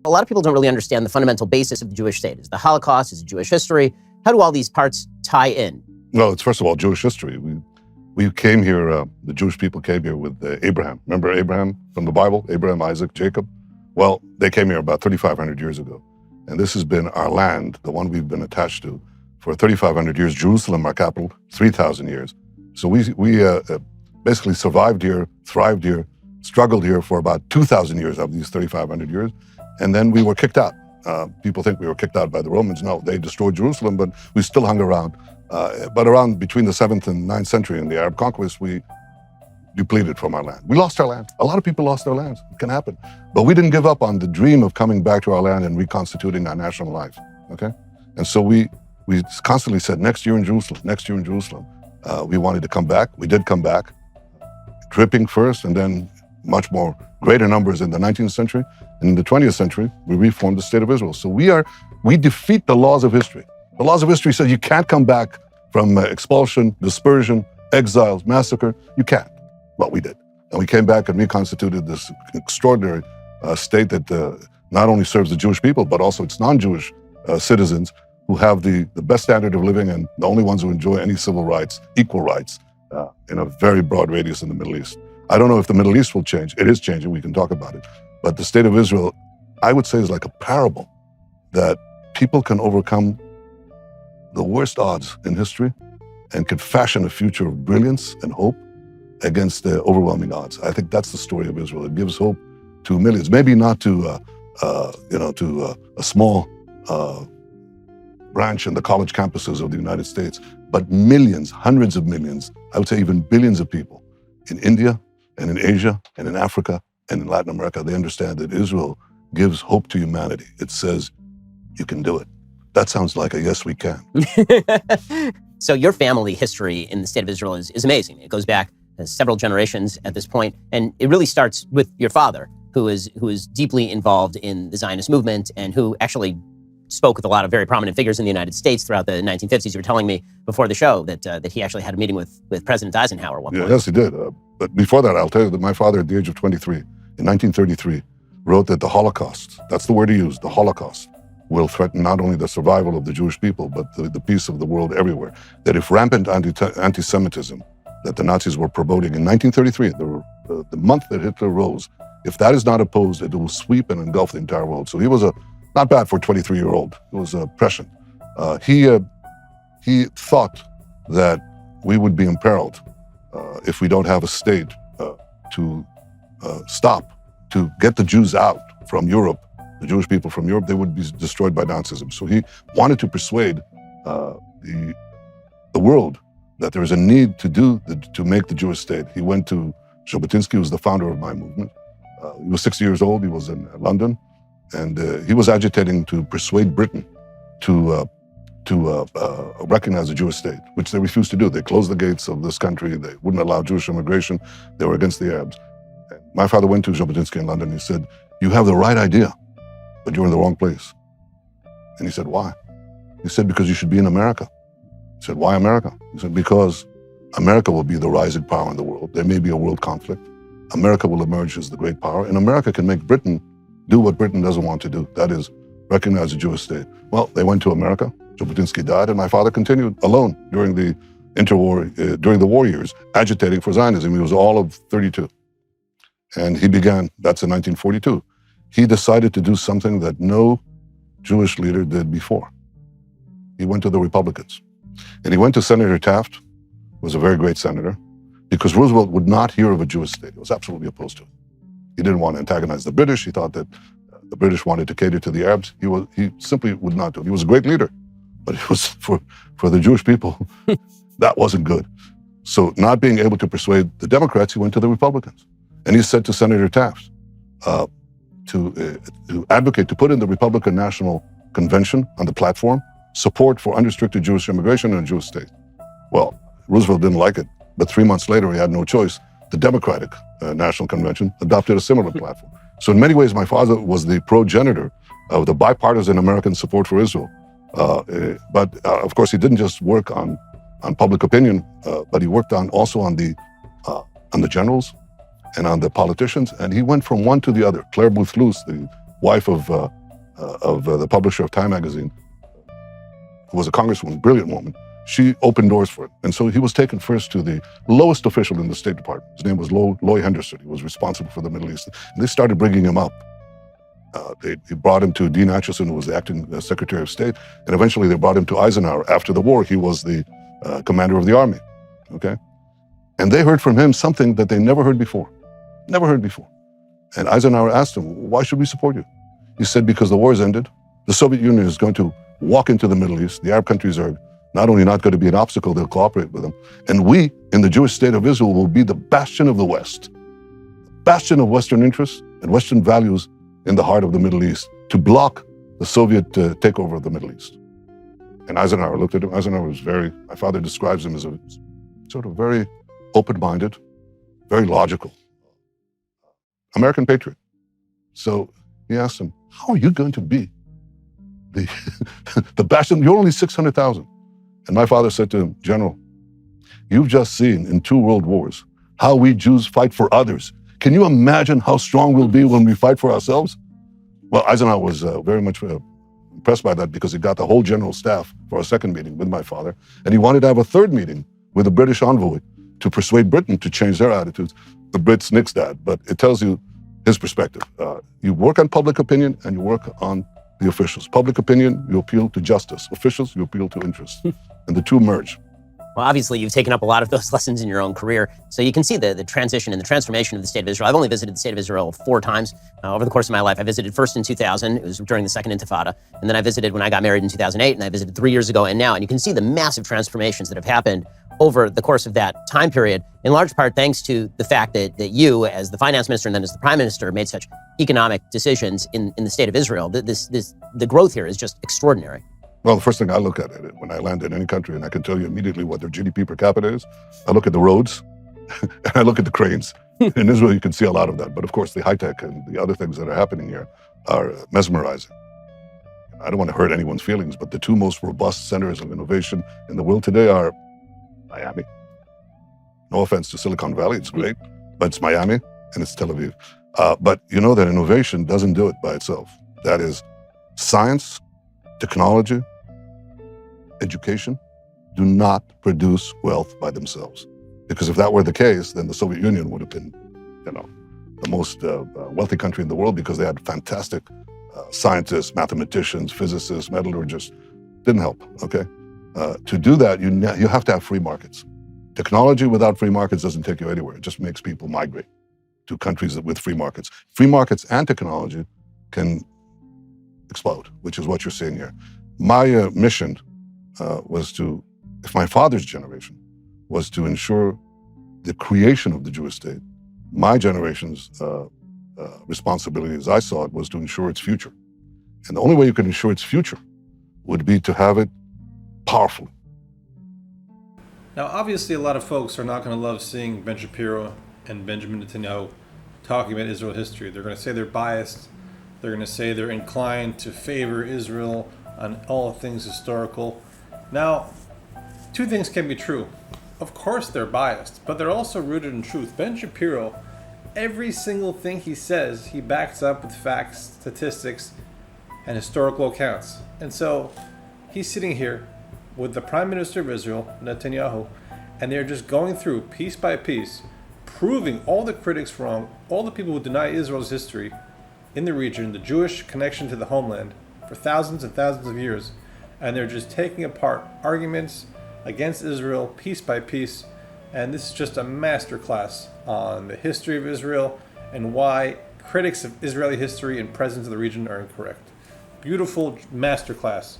a lot of people don't really understand the fundamental basis of the Jewish state. Is the Holocaust, is it Jewish history? How do all these parts tie in? Well, it's first of all Jewish history. We came here, the Jewish people came here with Abraham. Remember Abraham from the Bible? Abraham, Isaac, Jacob? Well, they came here about 3,500 years ago. And this has been our land, the one we've been attached to, for 3,500 years. Jerusalem, our capital, 3,000 years. So we basically survived here, thrived here, struggled here for about 2,000 years of these 3,500 years. And then we were kicked out. People think we were kicked out by the Romans. No, they destroyed Jerusalem, but we still hung around. But around between the 7th and 9th century in the Arab conquest, we depleted from our land. We lost our land. A lot of people lost their lands. It can happen. But we didn't give up on the dream of coming back to our land and reconstituting our national life, okay? And so we constantly said, next year in Jerusalem, next year in Jerusalem. We wanted to come back. We did come back, dripping first, and then much more greater numbers in the 19th century. And in the 20th century, we reformed the state of Israel. So we defeat the laws of history. The laws of history say you can't come back from expulsion, dispersion, exiles, massacre. You can't. Well, we did. And we came back and reconstituted this extraordinary state that not only serves the Jewish people, but also its non-Jewish citizens who have the best standard of living and the only ones who enjoy any civil rights, equal rights, in a very broad radius in the Middle East. I don't know if the Middle East will change. It is changing. We can talk about it. But the state of Israel, I would say, is like a parable that people can overcome the worst odds in history and can fashion a future of brilliance and hope against the overwhelming odds. I think that's the story of Israel. It gives hope to millions, maybe not to a small branch in the college campuses of the United States, but millions, hundreds of millions, I would say even billions of people in India and in Asia and in Africa and in Latin America. They understand that Israel gives hope to humanity. It says, you can do it. That sounds like a yes, we can. So your family history in the state of Israel is amazing. It goes back several generations at this point, and it really starts with your father, who is deeply involved in the Zionist movement and who actually spoke with a lot of very prominent figures in the United States throughout the 1950s. You were telling me before the show that he actually had a meeting with President Eisenhower one point. Yes, he did. But before that, I'll tell you that my father, at the age of 23, in 1933, wrote that the Holocaust, that's the word he used, the Holocaust, will threaten not only the survival of the Jewish people, but the peace of the world everywhere. That if rampant anti-Semitism that the Nazis were promoting in 1933, the month that Hitler rose, if that is not opposed, it will sweep and engulf the entire world. So he was not bad for a 23-year-old. He was prescient. He thought that we would be imperiled if we don't have a state to stop, to get the Jews out from Europe, the Jewish people from Europe. They would be destroyed by Nazism. So he wanted to persuade the world that there is a need to make the Jewish state. He went to Jabotinsky, who was the founder of my movement. He was 60 years old. He was in London, and he was agitating to persuade Britain to recognize the Jewish state, which they refused to do. They closed the gates of this country. They wouldn't allow Jewish immigration. They were against the Arabs. And my father went to Jabotinsky in London. He said, "You have the right idea, but you're in the wrong place." And he said, "Why?" He said, "Because you should be in America." He said, "Why America?" He said, "Because America will be the rising power in the world. There may be a world conflict. America will emerge as the great power, and America can make Britain do what Britain doesn't want to do. That is, recognize the Jewish state." Well, they went to America. Jabotinsky died, and my father continued alone during the during the war years, agitating for Zionism. He was all of 32. And he began, that's in 1942. He decided to do something that no Jewish leader did before. He went to the Republicans. And he went to Senator Taft, who was a very great senator, because Roosevelt would not hear of a Jewish state. He was absolutely opposed to it. He didn't want to antagonize the British. He thought that the British wanted to cater to the Arabs. He simply would not do it. He was a great leader, but it was for the Jewish people, that wasn't good. So not being able to persuade the Democrats, he went to the Republicans. And he said to Senator Taft to advocate, to put in the Republican National Convention on the platform, support for unrestricted Jewish immigration and a Jewish state. Well, Roosevelt didn't like it, but 3 months later, he had no choice. The Democratic National Convention adopted a similar platform. So in many ways, my father was the progenitor of the bipartisan American support for Israel. But of course, he didn't just work on public opinion, but he worked also on the generals and on the politicians. And he went from one to the other. Claire Booth Luce, the wife of the publisher of Time magazine, who was a congresswoman, brilliant woman, she opened doors for it. And so he was taken first to the lowest official in the State Department. His name was Loy Henderson. He was responsible for the Middle East. And they started bringing him up. They brought him to Dean Acheson, who was the acting Secretary of State, and eventually they brought him to Eisenhower. After the war, he was the commander of the army, okay? And they heard from him something that they never heard before. Never heard before. And Eisenhower asked him, why should we support you? He said, because the war's ended. The Soviet Union is going to walk into the Middle East. The Arab countries are not only not going to be an obstacle, they'll cooperate with them. And we, in the Jewish state of Israel, will be the bastion of the West, bastion of Western interests and Western values in the heart of the Middle East to block the Soviet takeover of the Middle East. And Eisenhower looked at him. Eisenhower was my father describes him as a sort of very open-minded, very logical American patriot. So he asked him, how are you going to be the bastion? You're only 600,000. And my father said to him, General, you've just seen in 2 world wars how we Jews fight for others. Can you imagine how strong we'll be when we fight for ourselves? Well, Eisenhower was very much impressed by that because he got the whole general staff for a second meeting with my father. And he wanted to have a third meeting with the British envoy to persuade Britain to change their attitudes. The Brits nixed that, but it tells you his perspective. You work on public opinion and you work on the officials. Public opinion, you appeal to justice. Officials, you appeal to interest. And the two merge. Well, obviously, you've taken up a lot of those lessons in your own career. So you can see the transition and the transformation of the State of Israel. I've only visited the State of Israel 4 times over the course of my life. I visited first in 2000. It was during the Second Intifada. And then I visited when I got married in 2008. And I visited 3 years ago and now. And you can see the massive transformations that have happened over the course of that time period, in large part thanks to the fact that you, as the finance minister and then as the prime minister, made such economic decisions in the State of Israel. The growth here is just extraordinary. Well, the first thing I look at it when I land in any country, and I can tell you immediately what their GDP per capita is, I look at the roads and I look at the cranes. In Israel, you can see a lot of that. But of course, the high tech and the other things that are happening here are mesmerizing. I don't want to hurt anyone's feelings, but the 2 most robust centers of innovation in the world today are Miami. No offense to Silicon Valley, it's great, but it's Miami and it's Tel Aviv. But you know that innovation doesn't do it by itself. That is science, technology, education do not produce wealth by themselves. Because if that were the case, then the Soviet Union would have been, the most wealthy country in the world because they had fantastic scientists, mathematicians, physicists, metallurgists. Didn't help, okay? To do that, you have to have free markets. Technology without free markets doesn't take you anywhere. It just makes people migrate to countries with free markets. Free markets and technology can explode, which is what you're seeing here. My mission was to, if my father's generation was to ensure the creation of the Jewish state, my generation's responsibility, as I saw it, was to ensure its future. And the only way you can ensure its future would be to have it powerful. Now, obviously, a lot of folks are not going to love seeing Ben Shapiro and Benjamin Netanyahu talking about Israel history. They're going to say they're biased. They're going to say they're inclined to favor Israel on all things historical. Now, 2 things can be true. Of course they're biased, but they're also rooted in truth. Ben Shapiro, every single thing he says, he backs up with facts, statistics, and historical accounts. And so he's sitting here with the Prime Minister of Israel, Netanyahu, and they're just going through piece by piece, proving all the critics wrong, all the people who deny Israel's history in the region, the Jewish connection to the homeland for thousands and thousands of years, and they're just taking apart arguments against Israel piece by piece. And this is just a masterclass on the history of Israel and why critics of Israeli history and presence in the region are incorrect. Beautiful masterclass